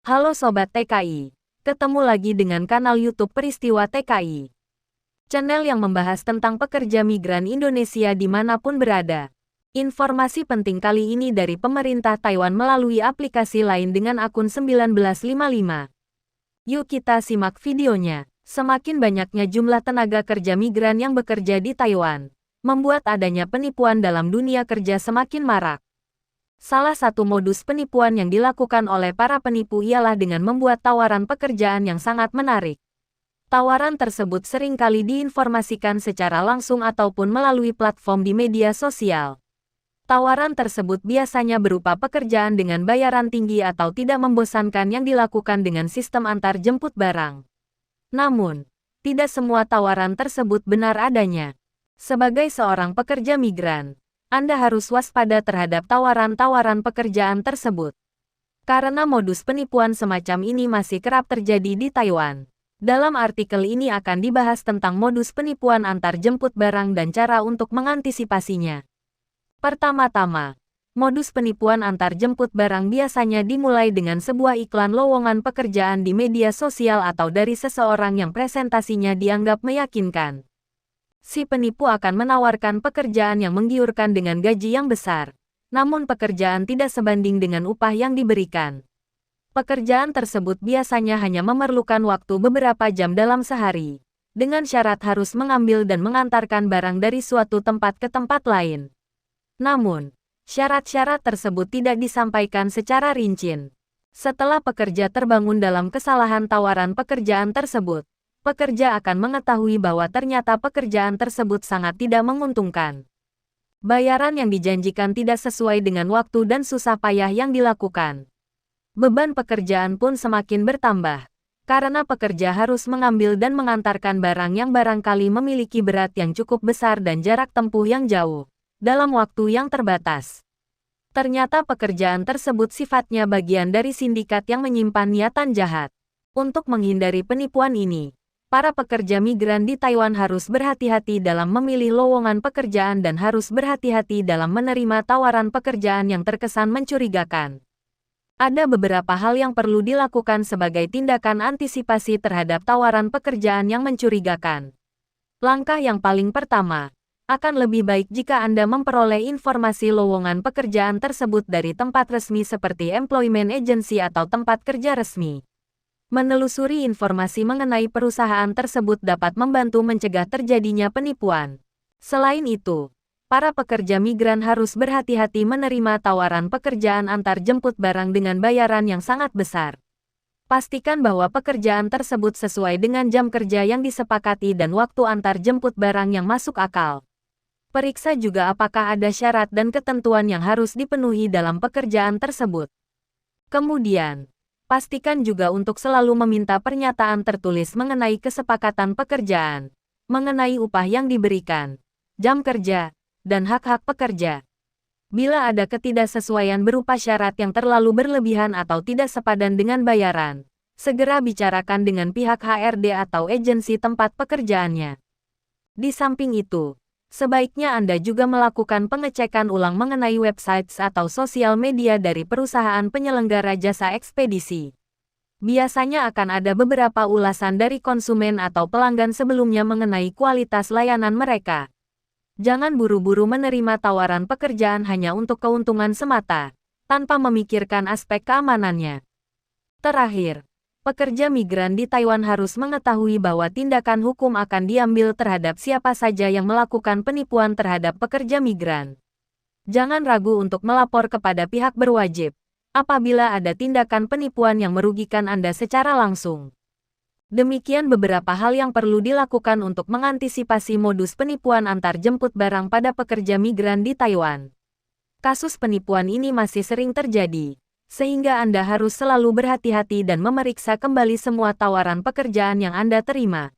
Halo Sobat TKI, ketemu lagi dengan kanal YouTube Peristiwa TKI. Channel yang membahas tentang pekerja migran Indonesia dimanapun berada. Informasi penting kali ini dari pemerintah Taiwan melalui aplikasi lain dengan akun 1955. Yuk kita simak videonya. Semakin banyaknya jumlah tenaga kerja migran yang bekerja di Taiwan, membuat adanya penipuan dalam dunia kerja semakin marak. Salah satu modus penipuan yang dilakukan oleh para penipu ialah dengan membuat tawaran pekerjaan yang sangat menarik. Tawaran tersebut seringkali diinformasikan secara langsung ataupun melalui platform di media sosial. Tawaran tersebut biasanya berupa pekerjaan dengan bayaran tinggi atau tidak membosankan yang dilakukan dengan sistem antar jemput barang. Namun, tidak semua tawaran tersebut benar adanya. Sebagai seorang pekerja migran, Anda harus waspada terhadap tawaran-tawaran pekerjaan tersebut. Karena modus penipuan semacam ini masih kerap terjadi di Taiwan. Dalam artikel ini akan dibahas tentang modus penipuan antar jemput barang dan cara untuk mengantisipasinya. Pertama-tama, modus penipuan antar jemput barang biasanya dimulai dengan sebuah iklan lowongan pekerjaan di media sosial atau dari seseorang yang presentasinya dianggap meyakinkan. Si penipu akan menawarkan pekerjaan yang menggiurkan dengan gaji yang besar, namun pekerjaan tidak sebanding dengan upah yang diberikan. Pekerjaan tersebut biasanya hanya memerlukan waktu beberapa jam dalam sehari, dengan syarat harus mengambil dan mengantarkan barang dari suatu tempat ke tempat lain. Namun, syarat-syarat tersebut tidak disampaikan secara rinci. Setelah pekerja terbangun dalam kesalahan tawaran pekerjaan tersebut, pekerja akan mengetahui bahwa ternyata pekerjaan tersebut sangat tidak menguntungkan. Bayaran yang dijanjikan tidak sesuai dengan waktu dan susah payah yang dilakukan. Beban pekerjaan pun semakin bertambah, karena pekerja harus mengambil dan mengantarkan barang yang barangkali memiliki berat yang cukup besar dan jarak tempuh yang jauh, dalam waktu yang terbatas. Ternyata pekerjaan tersebut sifatnya bagian dari sindikat yang menyimpan niatan jahat. Untuk menghindari penipuan ini, para pekerja migran di Taiwan harus berhati-hati dalam memilih lowongan pekerjaan dan harus berhati-hati dalam menerima tawaran pekerjaan yang terkesan mencurigakan. Ada beberapa hal yang perlu dilakukan sebagai tindakan antisipasi terhadap tawaran pekerjaan yang mencurigakan. Langkah yang paling pertama, akan lebih baik jika Anda memperoleh informasi lowongan pekerjaan tersebut dari tempat resmi seperti employment agency atau tempat kerja resmi. Menelusuri informasi mengenai perusahaan tersebut dapat membantu mencegah terjadinya penipuan. Selain itu, para pekerja migran harus berhati-hati menerima tawaran pekerjaan antar jemput barang dengan bayaran yang sangat besar. Pastikan bahwa pekerjaan tersebut sesuai dengan jam kerja yang disepakati dan waktu antar jemput barang yang masuk akal. Periksa juga apakah ada syarat dan ketentuan yang harus dipenuhi dalam pekerjaan tersebut. Kemudian, pastikan juga untuk selalu meminta pernyataan tertulis mengenai kesepakatan pekerjaan, mengenai upah yang diberikan, jam kerja, dan hak-hak pekerja. Bila ada ketidaksesuaian berupa syarat yang terlalu berlebihan atau tidak sepadan dengan bayaran, segera bicarakan dengan pihak HRD atau agensi tempat pekerjaannya. Di samping itu, sebaiknya Anda juga melakukan pengecekan ulang mengenai website atau sosial media dari perusahaan penyelenggara jasa ekspedisi. Biasanya akan ada beberapa ulasan dari konsumen atau pelanggan sebelumnya mengenai kualitas layanan mereka. Jangan buru-buru menerima tawaran pekerjaan hanya untuk keuntungan semata, tanpa memikirkan aspek keamanannya. Terakhir, pekerja migran di Taiwan harus mengetahui bahwa tindakan hukum akan diambil terhadap siapa saja yang melakukan penipuan terhadap pekerja migran. Jangan ragu untuk melapor kepada pihak berwajib apabila ada tindakan penipuan yang merugikan Anda secara langsung. Demikian beberapa hal yang perlu dilakukan untuk mengantisipasi modus penipuan antar jemput barang pada pekerja migran di Taiwan. Kasus penipuan ini masih sering terjadi, sehingga Anda harus selalu berhati-hati dan memeriksa kembali semua tawaran pekerjaan yang Anda terima.